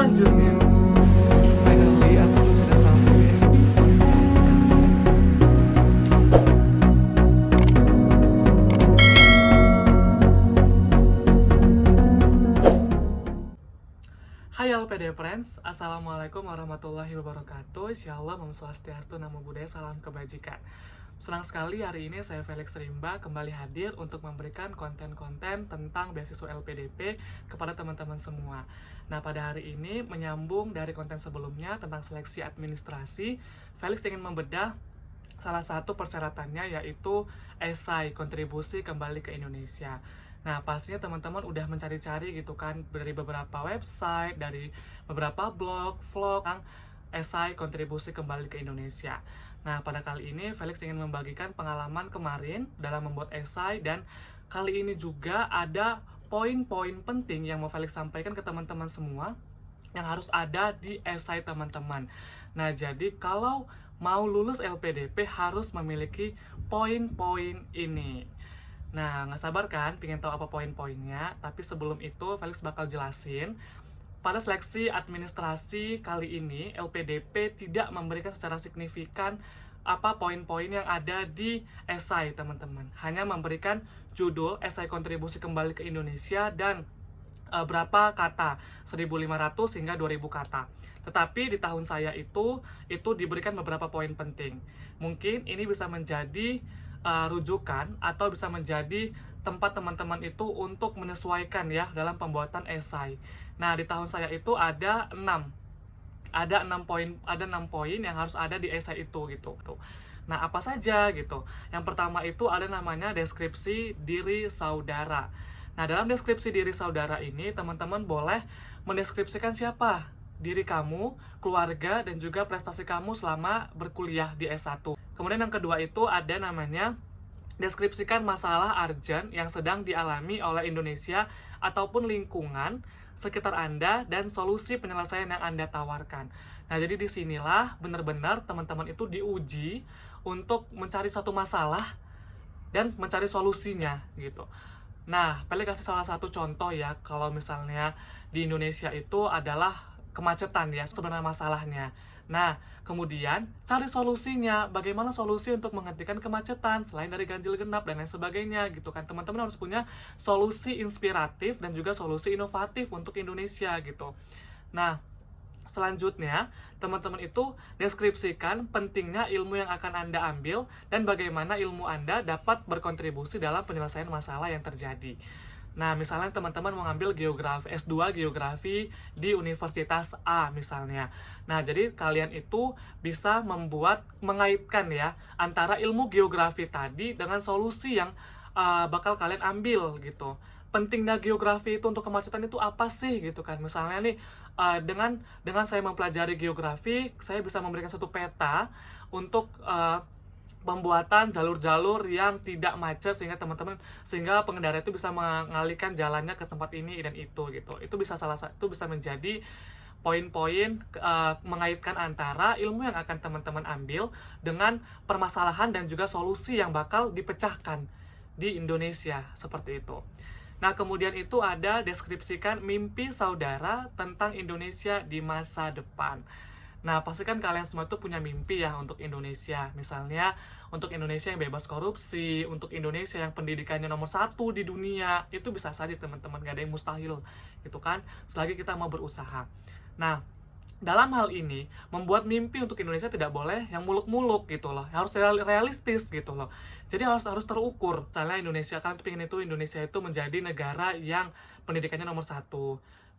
selanjutnya. Finally, aku sudah sampai. Hai LPD Friends, Assalamualaikum warahmatullahi wabarakatuh. Insyaallah Om Swastiastu, Namo Buddhaya, salam kebajikan. Senang sekali hari ini saya Felix Rimba kembali hadir untuk memberikan konten-konten tentang beasiswa LPDP kepada teman-teman semua. Nah, pada hari ini menyambung dari konten sebelumnya tentang seleksi administrasi, Felix ingin membedah salah satu persyaratannya yaitu esai kontribusi kembali ke Indonesia. Nah, pastinya teman-teman udah mencari-cari gitu kan dari beberapa website, dari beberapa blog, vlog tentang esai kontribusi kembali ke Indonesia. Nah, pada kali ini Felix ingin membagikan pengalaman kemarin dalam membuat esai, dan kali ini juga ada poin-poin penting yang mau Felix sampaikan ke teman-teman semua yang harus ada di esai teman-teman. Nah, jadi kalau mau lulus LPDP harus memiliki poin-poin ini. Nah, nggak sabar kan pengen tahu apa poin-poinnya? Tapi sebelum itu, Felix bakal jelasin. Pada seleksi administrasi kali ini, LPDP tidak memberikan secara signifikan apa poin-poin yang ada di esai, teman-teman. Hanya memberikan judul esai kontribusi kembali ke Indonesia dan berapa kata, 1.500 hingga 2.000 kata. Tetapi di tahun saya itu diberikan beberapa poin penting. Mungkin ini bisa menjadi rujukan atau bisa menjadi tempat teman-teman itu untuk menyesuaikan ya dalam pembuatan esai. Nah, di tahun saya itu ada 6 poin yang harus ada di esai itu gitu. Nah, apa saja gitu? Yang pertama itu ada namanya deskripsi diri saudara. Nah, dalam deskripsi diri saudara ini, teman-teman boleh mendeskripsikan siapa diri kamu, keluarga, dan juga prestasi kamu selama berkuliah di S1. Kemudian yang kedua itu ada namanya deskripsikan masalah urgent yang sedang dialami oleh Indonesia ataupun lingkungan sekitar Anda dan solusi penyelesaian yang Anda tawarkan. Nah, jadi disinilah benar-benar teman-teman itu diuji untuk mencari satu masalah dan mencari solusinya gitu. Nah, Pele kasih salah satu contoh ya, kalau misalnya di Indonesia itu adalah kemacetan ya sebenarnya masalahnya. Nah, kemudian cari solusinya, bagaimana solusi untuk menghentikan kemacetan selain dari ganjil genap dan lain sebagainya gitu kan. Teman-teman harus punya solusi inspiratif dan juga solusi inovatif untuk Indonesia gitu. Nah, selanjutnya, teman-teman itu deskripsikan pentingnya ilmu yang akan Anda ambil dan bagaimana ilmu Anda dapat berkontribusi dalam penyelesaian masalah yang terjadi. Nah, misalnya teman-teman mengambil geografi, S2 geografi di Universitas A misalnya. Nah, jadi kalian itu bisa mengaitkan ya antara ilmu geografi tadi dengan solusi yang bakal kalian ambil gitu. Pentingnya geografi itu untuk kemacetan itu apa sih gitu kan? Misalnya nih dengan saya mempelajari geografi, saya bisa memberikan satu peta untuk pembuatan jalur-jalur yang tidak macet sehingga pengendara itu bisa mengalihkan jalannya ke tempat ini dan itu gitu. Itu bisa menjadi poin-poin mengaitkan antara ilmu yang akan teman-teman ambil dengan permasalahan dan juga solusi yang bakal dipecahkan di Indonesia seperti itu. Nah, kemudian itu ada deskripsikan mimpi saudara tentang Indonesia di masa depan. Nah, pastikan kalian semua itu punya mimpi ya untuk Indonesia. Misalnya, untuk Indonesia yang bebas korupsi, untuk Indonesia yang pendidikannya nomor 1 di dunia. Itu bisa saja teman-teman, gak ada yang mustahil gitu kan, selagi kita mau berusaha. Nah, dalam hal ini, membuat mimpi untuk Indonesia tidak boleh yang muluk-muluk gitu loh. Harus realistis gitu loh. Jadi harus terukur. Misalnya Indonesia, kalian pengen Indonesia itu menjadi negara yang pendidikannya nomor 1.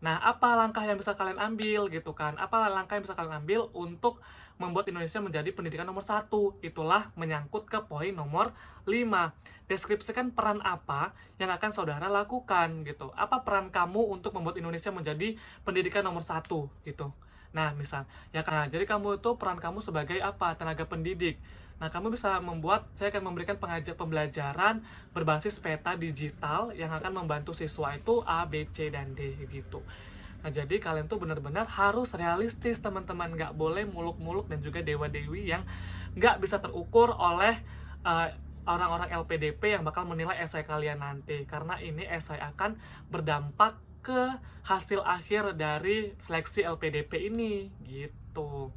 Nah, apa langkah yang bisa kalian ambil gitu kan? Apa langkah yang bisa kalian ambil untuk membuat Indonesia menjadi pendidikan nomor 1? Itulah menyangkut ke poin nomor 5. Deskripsikan peran apa yang akan saudara lakukan gitu. Apa peran kamu untuk membuat Indonesia menjadi pendidikan nomor 1 gitu. Nah, misal, ya kan, jadi kamu itu peran kamu sebagai apa? Tenaga pendidik. Nah, kamu bisa saya akan memberikan pembelajaran berbasis peta digital yang akan membantu siswa itu A, B, C, dan D gitu. Nah, jadi kalian tuh benar-benar harus realistis, teman-teman. Nggak boleh muluk-muluk dan juga dewa-dewi yang nggak bisa terukur oleh orang-orang LPDP yang bakal menilai esai kalian nanti. Karena ini esai akan berdampak ke hasil akhir dari seleksi LPDP ini gitu.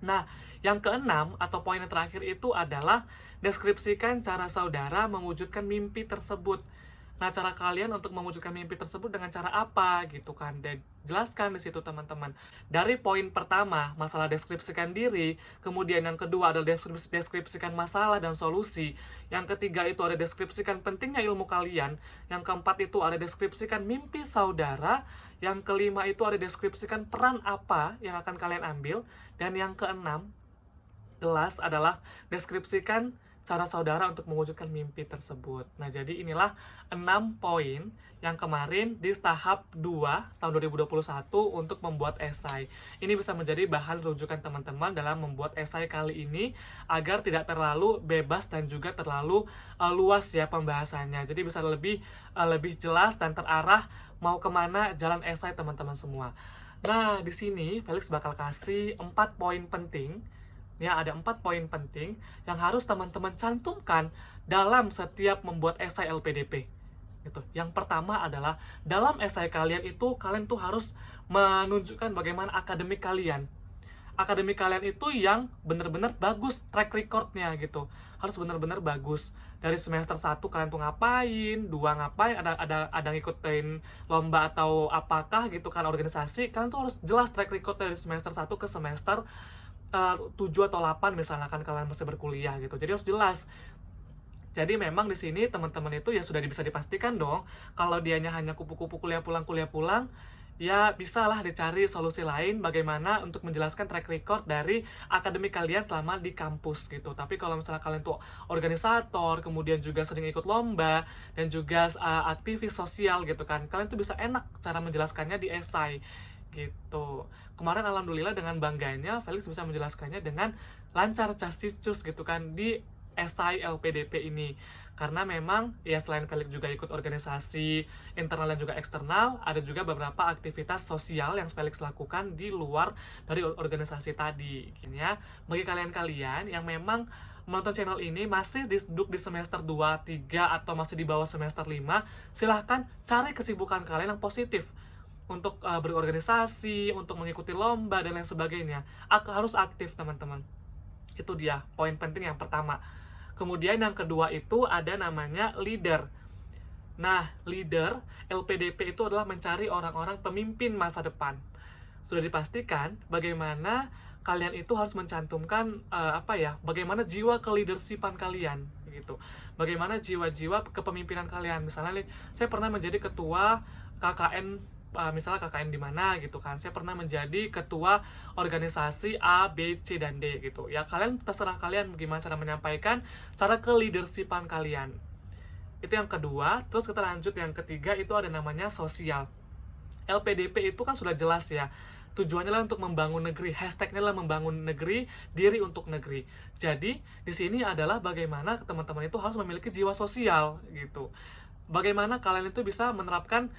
Nah, yang keenam atau poin yang terakhir itu adalah deskripsikan cara saudara mewujudkan mimpi tersebut. Nah, cara kalian untuk mewujudkan mimpi tersebut dengan cara apa gitu kan? Dan jelaskan di situ teman-teman. Dari poin pertama, masalah deskripsikan diri, kemudian yang kedua adalah deskripsikan masalah dan solusi. Yang ketiga itu ada deskripsikan pentingnya ilmu kalian. Yang keempat itu ada deskripsikan mimpi saudara. Yang kelima itu ada deskripsikan peran apa yang akan kalian ambil. Dan yang keenam, jelas adalah deskripsikan cara saudara untuk mewujudkan mimpi tersebut. Nah, jadi inilah 6 poin yang kemarin di tahap 2 tahun 2021 untuk membuat esai. Ini bisa menjadi bahan rujukan teman-teman dalam membuat esai kali ini agar tidak terlalu bebas dan juga terlalu luas ya pembahasannya. Jadi bisa lebih jelas dan terarah mau kemana jalan esai teman-teman semua. Nah, di sini Felix bakal kasih 4 poin penting. Ya, ada 4 poin penting yang harus teman-teman cantumkan dalam setiap membuat esai LPDP. Gitu. Yang pertama adalah dalam esai kalian tuh harus menunjukkan bagaimana akademik kalian. Akademik kalian itu yang benar-benar bagus track recordnya gitu. Harus benar-benar bagus. Dari semester 1 kalian tuh ngapain, 2 ngapain, ada ngikutin lomba atau apakah gitu kan organisasi. Kalian tuh harus jelas track record dari semester 1 ke semester 7 atau 8 misalnya kan kalian masih berkuliah gitu. Jadi harus jelas. Jadi memang di sini teman-teman itu ya sudah bisa dipastikan dong kalau dianya hanya kupu-kupu kuliah pulang, ya bisalah dicari solusi lain bagaimana untuk menjelaskan track record dari akademik kalian selama di kampus gitu. Tapi kalau misalnya kalian tuh organisator, kemudian juga sering ikut lomba dan juga aktivis sosial gitu kan, kalian tuh bisa enak cara menjelaskannya di esai gitu. Kemarin alhamdulillah dengan bangganya Felix bisa menjelaskannya dengan lancar cas-cus gitu kan di esai LPDP ini. Karena memang ya selain Felix juga ikut organisasi internal dan juga eksternal, ada juga beberapa aktivitas sosial yang Felix lakukan di luar dari organisasi tadi. Ya, bagi kalian-kalian yang memang menonton channel ini masih duduk di semester 2, 3 atau masih di bawah semester 5, silahkan cari kesibukan kalian yang positif untuk berorganisasi, untuk mengikuti lomba dan lain sebagainya. Harus aktif teman-teman. Itu dia poin penting yang pertama. Kemudian yang kedua itu ada namanya leader. Nah, leader LPDP itu adalah mencari orang-orang pemimpin masa depan. Sudah dipastikan bagaimana kalian itu harus mencantumkan bagaimana jiwa keleadershipan kalian gitu. Bagaimana jiwa-jiwa kepemimpinan kalian. Misalnya saya pernah menjadi ketua KKN, misalnya KKN di mana gitu kan, saya pernah menjadi ketua organisasi A, B, C, dan D gitu ya. Kalian terserah kalian bagaimana cara menyampaikan cara ke leadershipan kalian. Itu yang kedua. Terus kita lanjut yang ketiga, itu ada namanya sosial. LPDP itu kan sudah jelas ya, tujuannya adalah untuk membangun negeri, hashtagnya adalah membangun negeri, diri untuk negeri. Jadi di sini adalah bagaimana teman-teman itu harus memiliki jiwa sosial gitu. Bagaimana kalian itu bisa menerapkan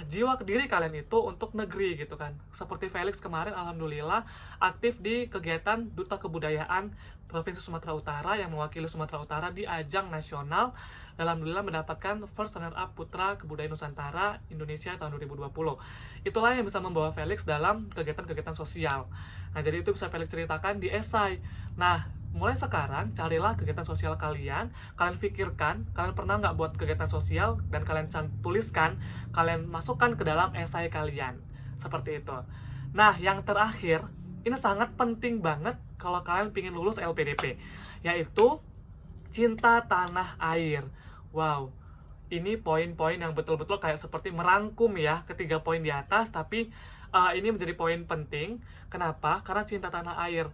jiwa diri kalian itu untuk negeri gitu kan. Seperti Felix kemarin alhamdulillah aktif di kegiatan Duta Kebudayaan Provinsi Sumatera Utara yang mewakili Sumatera Utara di ajang nasional. Alhamdulillah mendapatkan first runner up Putra Kebudayaan Nusantara Indonesia tahun 2020. Itulah yang bisa membawa Felix dalam kegiatan-kegiatan sosial. Nah, jadi itu bisa Felix ceritakan di esai. Nah, mulai sekarang carilah kegiatan sosial kalian pikirkan, kalian pernah nggak buat kegiatan sosial dan kalian tuliskan, kalian masukkan ke dalam esai kalian. Seperti itu. Nah, yang terakhir, ini sangat penting banget kalau kalian ingin lulus LPDP, yaitu cinta tanah air. Wow, ini poin-poin yang betul-betul kayak seperti merangkum ya ketiga poin di atas, tapi ini menjadi poin penting. Kenapa? Karena cinta tanah air.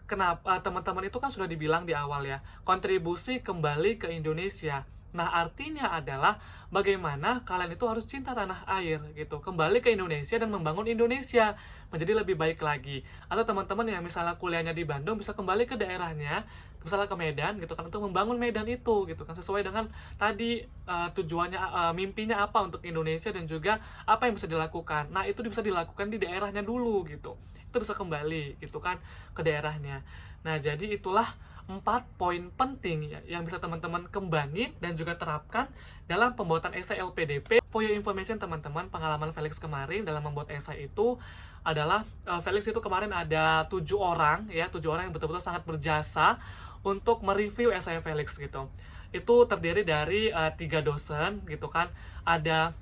Kenapa? Teman-teman itu kan sudah dibilang di awal ya, kontribusi kembali ke Indonesia. Nah, artinya adalah bagaimana kalian itu harus cinta tanah air gitu, kembali ke Indonesia dan membangun Indonesia menjadi lebih baik lagi. Atau teman-teman yang misalnya kuliahnya di Bandung bisa kembali ke daerahnya, misalnya ke Medan gitu kan, untuk membangun Medan itu gitu kan, sesuai dengan tadi tujuannya, mimpinya apa untuk Indonesia dan juga apa yang bisa dilakukan. Nah, itu bisa dilakukan di daerahnya dulu gitu. Itu bisa kembali gitu kan ke daerahnya. Nah, jadi itulah 4 poin penting ya, yang bisa teman-teman kembangin dan juga terapkan dalam pembuatan esai LPDP. For your information teman-teman, pengalaman Felix kemarin dalam membuat esai itu adalah Felix itu kemarin ada 7 orang ya, 7 orang yang betul-betul sangat berjasa untuk mereview esai Felix gitu. Itu terdiri dari 3 dosen gitu kan. Ada,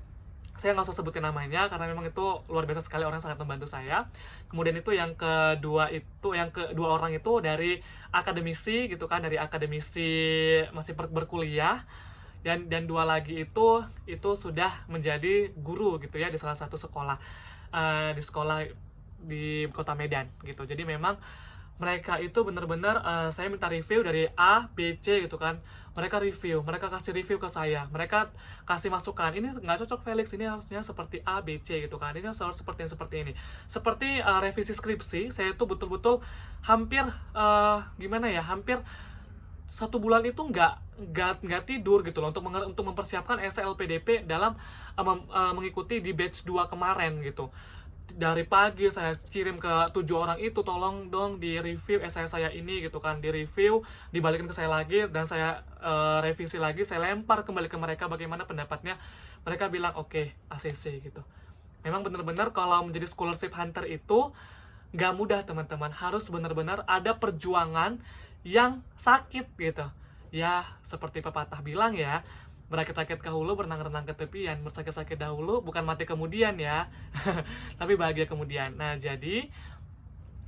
saya nggak usah sebutin namanya karena memang itu luar biasa sekali, orang yang sangat membantu saya. Kemudian itu yang kedua orang itu dari akademisi gitu kan, dari akademisi masih berkuliah, dan 2 lagi itu sudah menjadi guru gitu ya di salah satu sekolah, di sekolah di kota Medan gitu. Jadi memang mereka itu benar-benar saya minta review dari A, B, C gitu kan. Mereka review, mereka kasih review ke saya, mereka kasih masukan, ini nggak cocok Felix, ini harusnya seperti A, B, C gitu kan, ini harus seperti ini. Seperti revisi skripsi, saya tuh betul-betul hampir gimana ya, hampir 1 bulan itu nggak tidur gitu loh untuk mempersiapkan esai LPDP dalam mengikuti di batch 2 kemarin gitu. Dari pagi saya kirim ke 7 orang itu, tolong dong di review esai saya ini gitu kan, di review, dibalikin ke saya lagi, dan saya revisi lagi, saya lempar kembali ke mereka bagaimana pendapatnya. Mereka bilang oke, ACC gitu. Memang benar-benar kalau menjadi scholarship hunter itu nggak mudah teman-teman, harus benar-benar ada perjuangan yang sakit gitu ya, seperti pepatah bilang ya, berakit-rakit ke hulu, berenang-renang ke tepian, bersakit-sakit dahulu, bukan mati kemudian ya, tapi bahagia kemudian. Nah, jadi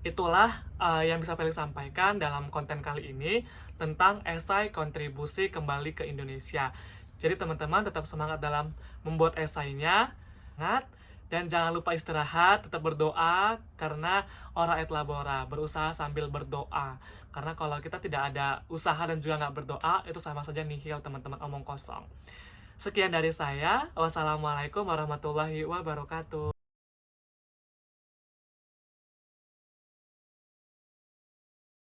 itulah yang bisa Felix sampaikan dalam konten kali ini tentang esai kontribusi kembali ke Indonesia. Jadi teman-teman tetap semangat dalam membuat esainya, semangat, dan jangan lupa istirahat, tetap berdoa, karena ora et labora, berusaha sambil berdoa. Karena kalau kita tidak ada usaha dan juga nggak berdoa, itu sama saja nihil teman-teman, omong kosong. Sekian dari saya. Wassalamualaikum warahmatullahi wabarakatuh.